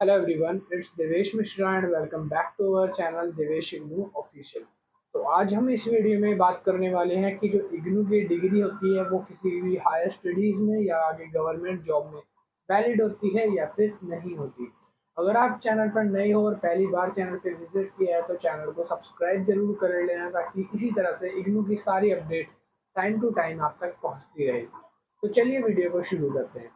Hello everyone, it's Devesh Mishra and welcome back to our channel Devesh IGNOU official. तो आज हम इस video में बात करने वाले हैं कि जो इग्नू की डिग्री होती है वो किसी भी हायर स्टडीज़ में या आगे गवर्नमेंट जॉब में वैलिड होती है या फिर नहीं होती। अगर आप चैनल पर नए हो और पहली बार चैनल पर विजिट किया है तो चैनल को सब्सक्राइब जरूर कर लेना ताकि इसी तरह से इग्नू की सारी अपडेट्स टाइम टू टाइम आप तक पहुँचती रहे। तो चलिए वीडियो को शुरू करते हैं।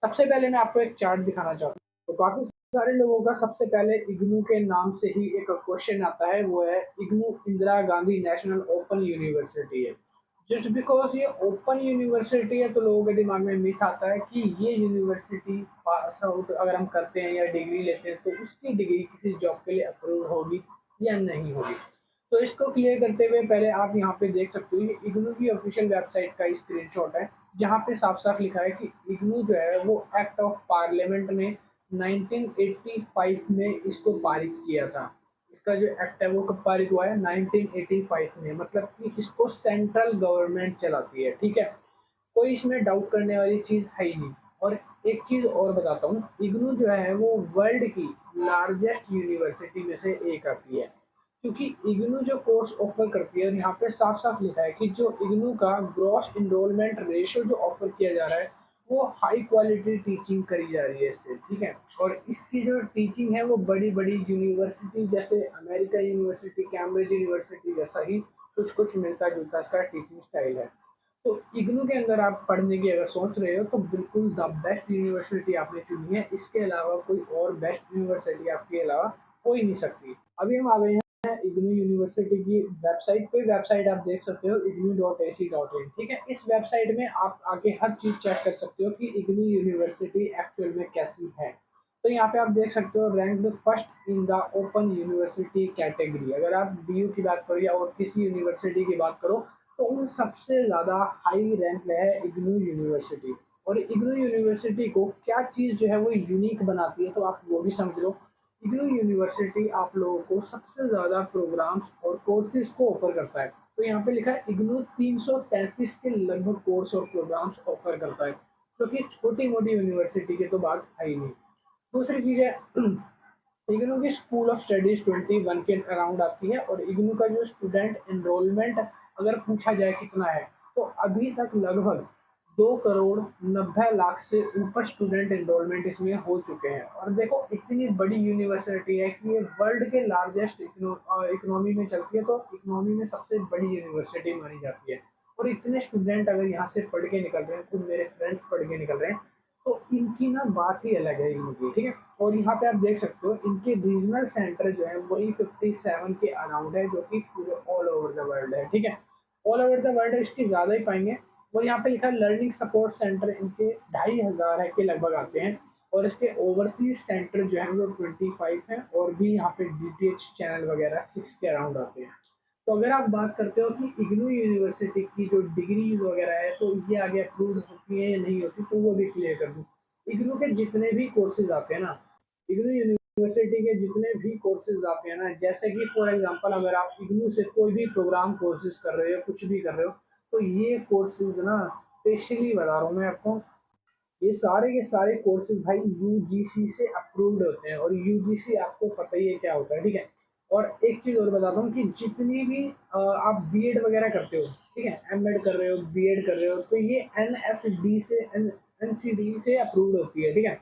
सबसे पहले मैं आपको एक चार्ट दिखाना चाहता हूँ। तो काफ़ी सारे लोगों का सबसे पहले इग्नू के नाम से ही एक क्वेश्चन आता है, वो है IGNOU Indira Gandhi national open university है। जस्ट बिकॉज ये ओपन यूनिवर्सिटी है तो लोगों के दिमाग में मिथ आता है कि ये यूनिवर्सिटी पास आउट अगर हम करते हैं या डिग्री लेते हैं तो उसकी डिग्री किसी जॉब के लिए अप्रूव होगी या नहीं होगी। तो इसको क्लियर करते हुए पहले आप यहाँ पे देख सकते हो ये इग्नू की ऑफिशियल वेबसाइट का स्क्रीनशॉट है, जहाँ पे साफ साफ लिखा है कि इग्नू जो है वो एक्ट ऑफ पार्लियामेंट में 1985 में इसको पारित किया था। इसका जो एक्ट है वो कब पारित हुआ है? 1985 में, मतलब कि इसको सेंट्रल गवर्नमेंट चलाती है। ठीक है, कोई इसमें डाउट करने वाली चीज़ है ही नहीं। और एक चीज़ और बताता हूँ, इग्नू जो है वो वर्ल्ड की लार्जेस्ट यूनिवर्सिटी में से एक आती है, क्योंकि इग्नू जो कोर्स ऑफर करती है, और यहाँ पे साफ साफ लिखा है कि जो इग्नू का ग्रॉस इनरोलमेंट रेशियो जो ऑफर किया जा रहा है वो हाई क्वालिटी टीचिंग करी जा रही है इससे। ठीक है, और इसकी जो टीचिंग है वो बड़ी बड़ी यूनिवर्सिटी जैसे अमेरिका यूनिवर्सिटी, कैम्ब्रिज यूनिवर्सिटी जैसा ही कुछ कुछ मिलता जुलता इसका टीचिंग स्टाइल है। तो इग्नू के अंदर आप पढ़ने की अगर सोच रहे हो तो बिल्कुल द बेस्ट यूनिवर्सिटी आपने चुनी है। इसके अलावा कोई और बेस्ट यूनिवर्सिटी आपके अलावा हो ही नहीं सकती। अभी हम आ गए हैं इग्नू यूनिवर्सिटी की वेबसाइट पे। वेबसाइट आप देख सकते हो ignu.ac.in। ठीक है, इस वेबसाइट में आप आके हर चीज चेक कर सकते हो कि इग्नू यूनिवर्सिटी एक्चुअल में कैसी है। तो यहाँ पे आप देख सकते हो ranked first in the open university category. अगर आप बीयू की बात करो या और किसी यूनिवर्सिटी की बात करो तो उन सबसे ज़्यादा हाई रैंक में है इग्नू यूनिवर्सिटी। और इग्नू यूनिवर्सिटी को क्या चीज़ जो है वो यूनिक बनाती है तो आप वो भी समझ लो। इग्नू यूनिवर्सिटी आप लोगों को सबसे ज़्यादा प्रोग्राम्स और कोर्सेज को ऑफर करता है। तो यहाँ पे लिखा है इग्नू 333 के लगभग कोर्स और प्रोग्राम्स ऑफर करता है, जो कि छोटी मोटी यूनिवर्सिटी की तो बात है ही नहीं। दूसरी चीज़ है इग्नू की स्कूल ऑफ स्टडीज 21 के अराउंड आती है। और इग्नू का जो स्टूडेंट एनरोलमेंट अगर पूछा जाए कितना है तो अभी तक लगभग 2 करोड़ 90 लाख से ऊपर स्टूडेंट एनरोलमेंट इसमें हो चुके हैं। और देखो इतनी बड़ी यूनिवर्सिटी है कि ये वर्ल्ड के लार्जेस्ट इकोनॉमी में चलती है, तो इकोनॉमी में सबसे बड़ी यूनिवर्सिटी मानी जाती है। और इतने स्टूडेंट अगर यहाँ से पढ़ के निकल रहे हैं, खुद मेरे फ्रेंड्स पढ़ के निकल रहे हैं, तो इनकी ना बात ही अलग है इनकी। ठीक है, और यहाँ पे आप देख सकते हो इनके रीजनल सेंटर जो है वही 57 के अराउंड है, जो कि पूरे ऑल ओवर द वर्ल्ड है। ठीक है, ऑल ओवर द वर्ल्ड इसकी ज़्यादा ही पाएंगे। और यहाँ पे लिखा है लर्निंग सपोर्ट सेंटर इनके 2,500 है के लगभग आते हैं। और इसके ओवरसीज सेंटर जो है वो 25 है, और भी यहाँ पे डीटीएच चैनल वगैरह 6 के अराउंड आते हैं। तो अगर आप बात करते हो कि इग्नू यूनिवर्सिटी की जो डिग्रीज वगैरह है तो ये आगे अप्रूव होती है या नहीं होती, तो वो भी क्लियर कर दूँ। इग्नू के जितने भी कोर्सेज आते हैं ना, इग्नू यूनिवर्सिटी के जितने भी कोर्सेज आते हैं ना, जैसे कि फॉर एग्जांपल अगर आप इग्नू से कोई भी प्रोग्राम कोर्सेज कर रहे हो, कुछ भी कर रहे हो, तो ये कोर्सेज ना स्पेशली बता रहा हूँ मैं आपको, ये सारे के सारे कोर्सेज भाई यूजीसी से अप्रूव्ड होते हैं। और यूजीसी आपको पता ही है क्या होता है। ठीक है, और एक चीज़ और बताता हूँ कि जितनी भी आप बीएड वगैरह करते हो, ठीक है, एमएड कर रहे हो, बीएड कर रहे हो, तो ये एनएसडी से एनसीडी से अप्रूव्ड होती है। ठीक है,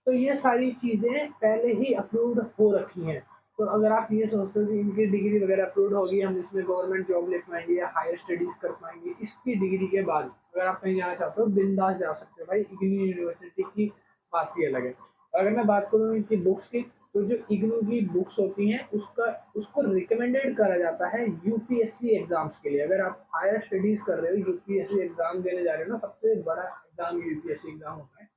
तो ये सारी चीज़ें पहले ही अप्रूव्ड हो रखी हैं। तो अगर आप ये सोचते हो कि इनकी डिग्री वगैरह अप्रूव्ड होगी, हम इसमें गवर्नमेंट जॉब ले पाएंगे या हायर स्टडीज कर पाएंगे, इसकी डिग्री के बाद अगर आप कहीं जाना चाहते हो बिंदास जा सकते हो भाई। इग्नू यूनिवर्सिटी की बात ही अलग है। अगर मैं बात करूँ इनकी बुक्स की, तो जो इग्नू की बुक्स होती हैं उसका उसको रिकमेंडेड करा जाता है यूपीएससी एग्जाम्स के लिए। अगर आप हायर स्टडीज कर रहे हो, यूपीएससी एग्जाम देने जा रहे हो ना, सबसे बड़ा एग्जाम यूपीएससी एग्जाम होता है,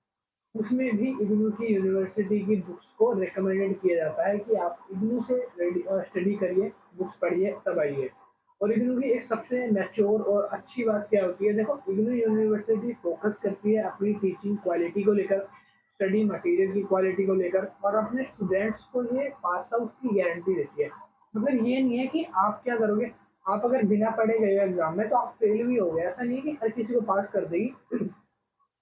उसमें भी इग्नू की यूनिवर्सिटी की बुक्स को रिकमेंडेड किया जाता है कि आप इग्नू से स्टडी करिए, बुक्स पढ़िए, तब आइए। और इग्नू की एक सबसे मैच्योर और अच्छी बात क्या होती है, देखो इग्नू यूनिवर्सिटी फोकस करती है अपनी टीचिंग क्वालिटी को लेकर, स्टडी मटेरियल की क्वालिटी को लेकर, और अपने स्टूडेंट्स को ये पास आउट की गारंटी देती है। मतलब ये नहीं है कि आप क्या करोगे, आप अगर बिना पढ़े गए एग्जाम में तो आप फेल भी हो गए, ऐसा नहीं है कि हर किसी को पास कर देगी।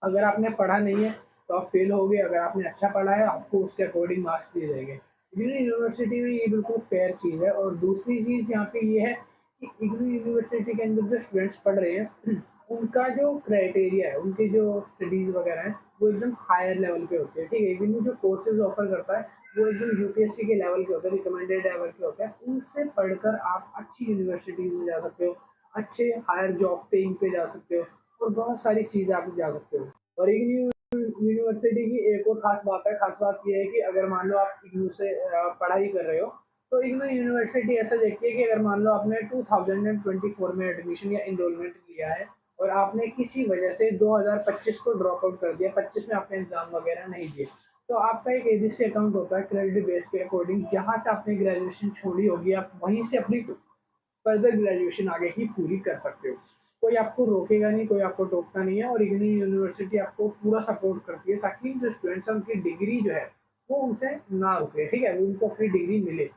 अगर आपने पढ़ा नहीं है, तो आप फेल हो गए। अगर आपने अच्छा पढ़ा है आपको उसके अकॉर्डिंग मार्क्स दिए जाएंगे। इग्नू यूनिवर्सिटी में ये बिल्कुल फेयर चीज़ है। और दूसरी चीज़ यहाँ पे ये है कि इग्नू यूनिवर्सिटी के अंदर जो स्टूडेंट्स पढ़ रहे हैं उनका जो क्राइटेरिया है, उनकी जो स्टडीज़ वगैरह हैं वो एकदम हायर लेवल पे होते हैं। ठीक है, इग्नू जो कोर्सेज ऑफर करता है वो एकदम यूपीएससी के लेवल के होते हैं, रिकमेंडेड लेवल के होते हैं। उनसे पढ़कर आप अच्छी यूनिवर्सिटीज में जा सकते हो, अच्छे हायर जॉब पेइंग पे जा सकते हो और बहुत सारी चीज़ें आप जा सकते हो। और इग्नू यूनिवर्सिटी की एक और खास बात है, खास बात ये है कि अगर मान लो आप इग्नू से पढ़ाई कर रहे हो तो इग्नू यूनिवर्सिटी ऐसा देखती है कि अगर मान लो आपने 2024 में एडमिशन या इनरोलमेंट लिया है और आपने किसी वजह से 2025 को ड्रॉप आउट कर दिया, 25 में आपने एग्जाम वगैरह नहीं दिए, तो आपका एक एबीसी अकाउंट होता है क्रेडिट बेस के अकॉर्डिंग, जहाँ से आपने ग्रेजुएशन छोड़ी होगी आप वहीं से अपनी फर्दर ग्रेजुएशन आगे की पूरी कर सकते हो। कोई आपको रोकेगा नहीं, कोई आपको टोकता नहीं है। और इग्नू यूनिवर्सिटी आपको पूरा सपोर्ट करती है ताकि जो स्टूडेंट्स हैं उनकी डिग्री जो है वो उनसे ना रुके। ठीक है, उनको अपनी डिग्री मिले।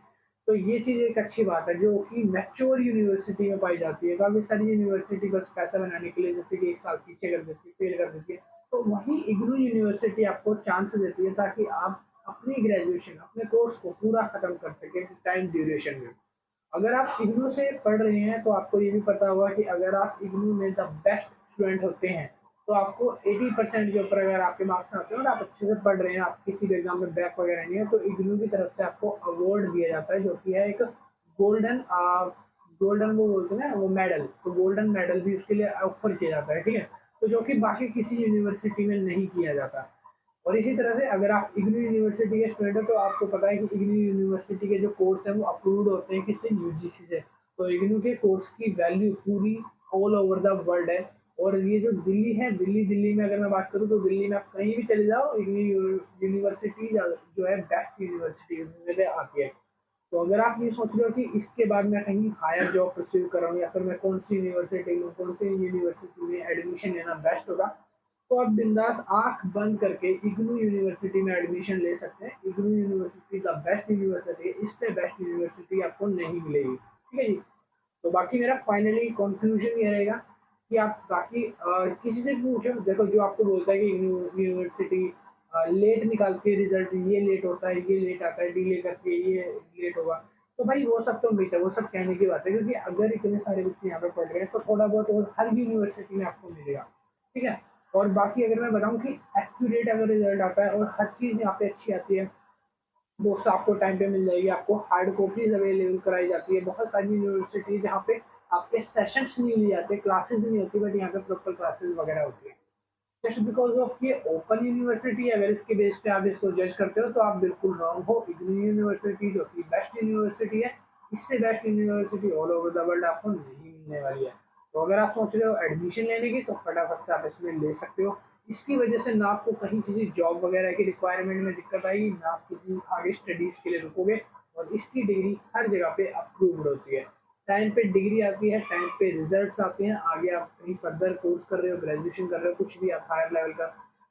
तो ये चीज़ एक अच्छी बात है जो कि मैच्योर यूनिवर्सिटी में पाई जाती है। काफ़ी सारी यूनिवर्सिटी बस पैसा बनाने के लिए जैसे कि एक साल पीछे कर देती है, फेल कर देती है, तो वहीं इग्नू यूनिवर्सिटी आपको चांस देती है ताकि आप अपनी ग्रेजुएशन, अपने कोर्स को पूरा खत्म कर सकें टाइम ड्यूरेशन में। अगर आप इग्नू से पढ़ रहे हैं तो आपको ये भी पता होगा कि अगर आप इग्नू में द बेस्ट स्टूडेंट होते हैं तो आपको 80% के ऊपर अगर आपके मार्क्स आते हैं और आप अच्छे से पढ़ रहे हैं, आप किसी भी एग्जाम में बैक वगैरह नहीं है, तो इग्नू की तरफ से आपको अवार्ड दिया जाता है जो कि है एक गोल्डन गोल्डन वो बोलते हैं ना वो मेडल, तो गोल्डन मेडल भी उसके लिए ऑफर किया जाता है। ठीक है, तो जो कि बाकी किसी यूनिवर्सिटी में नहीं किया जाता। और इसी तरह से अगर आप इग्नू यूनिवर्सिटी के स्टूडेंट हो तो आपको पता है कि इग्नू यूनिवर्सिटी के जो कोर्स हैं वो अप्रूव्ड होते हैं किससे, यूजीसी से। तो इग्नू के कोर्स की वैल्यू पूरी ऑल ओवर द वर्ल्ड है। और ये जो दिल्ली है, दिल्ली में अगर मैं बात करूँ तो दिल्ली में आप कहीं भी चले जाओ, इग्नू यूनिवर्सिटी जो है बेस्ट यूनिवर्सिटी में आती है। तो अगर आप ये सोच रहे हो कि इसके बाद मैं कहीं हायर जॉब परस्यू कर रहा हूँ या फिर मैं कौन सी यूनिवर्सिटी लूँ, कौन सी यूनिवर्सिटी में एडमिशन लेना बेस्ट होगा, तो आप बिंदास आंख बंद करके इग्नू यूनिवर्सिटी में एडमिशन ले सकते हैं। इग्नू यूनिवर्सिटी का बेस्ट यूनिवर्सिटी है, इससे बेस्ट यूनिवर्सिटी आपको नहीं मिलेगी। ठीक है जी। तो बाकी मेरा फाइनली कंक्लूजन ये रहेगा कि आप बाकी किसी से पूछो, देखो जो आपको बोलता है कि यूनिवर्सिटी लेट निकालती है रिजल्ट, ये लेट होता है, ये लेट आता है, डिले करके ये लेट होगा, तो भाई वो सब तो मिथ है, वो सब कहने की बात है। क्योंकि अगर इतने सारे बच्चे यहाँ पे पढ़ रहे हैं तो थोड़ा बहुत और हर यूनिवर्सिटी में आपको मिलेगा। ठीक है, और बाकी अगर मैं बताऊँ कि एक्यूरेट अगर रिजल्ट आता है और हर चीज़ यहाँ पे अच्छी आती है, बुक्स आपको टाइम पे मिल जाएगी, आपको हार्ड कॉपीज अवेलेबल कराई जाती है। बहुत सारी यूनिवर्सिटी जहाँ पे आपके सेशंस नहीं लिए जाते, क्लासेस नहीं होती, बट यहाँ पे प्रॉपर क्लासेस वगैरह होती है। जस्ट बिकॉज ऑफ ये ओपन यूनिवर्सिटी, अगर इसके बेस पे आप इसको जज करते हो तो आप बिल्कुल रॉन्ग हो। इग्नू यूनिवर्सिटी जो कि बेस्ट यूनिवर्सिटी है, इससे best university all over the world आपको नहीं मिलने वाली है। तो अगर आप सोच रहे हो एडमिशन लेने की तो फटाफट से आप इसमें ले सकते हो। इसकी वजह से ना आपको कहीं किसी जॉब वगैरह की रिक्वायरमेंट में दिक्कत आएगी, ना आप किसी आगे स्टडीज़ के लिए रुकोगे। और इसकी डिग्री हर जगह पे अप्रूव्ड होती है, टाइम पे डिग्री आती है, टाइम पे रिजल्ट्स आते हैं। आगे आप कहीं फर्दर कोर्स कर रहे हो, ग्रेजुएशन कर रहे हो, कुछ भी आप हायर लेवल का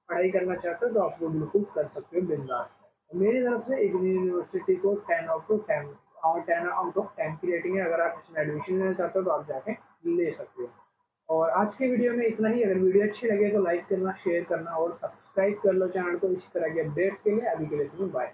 पढ़ाई करना चाहते हो तो आप वो बिल्कुल कर सकते हो बिंदास। मेरी तरफ से इग्नू यूनिवर्सिटी को 10 आउट ऑफ 10 की रेटिंग है। अगर आप इसमें एडमिशन लेना चाहते हो तो आप जाके ले सकते हो। और आज के वीडियो में इतना ही। अगर वीडियो अच्छी लगे तो लाइक करना, शेयर करना और सब्सक्राइब कर लो चैनल को इस तरह के अपडेट्स के लिए। अभी के लिए बाय।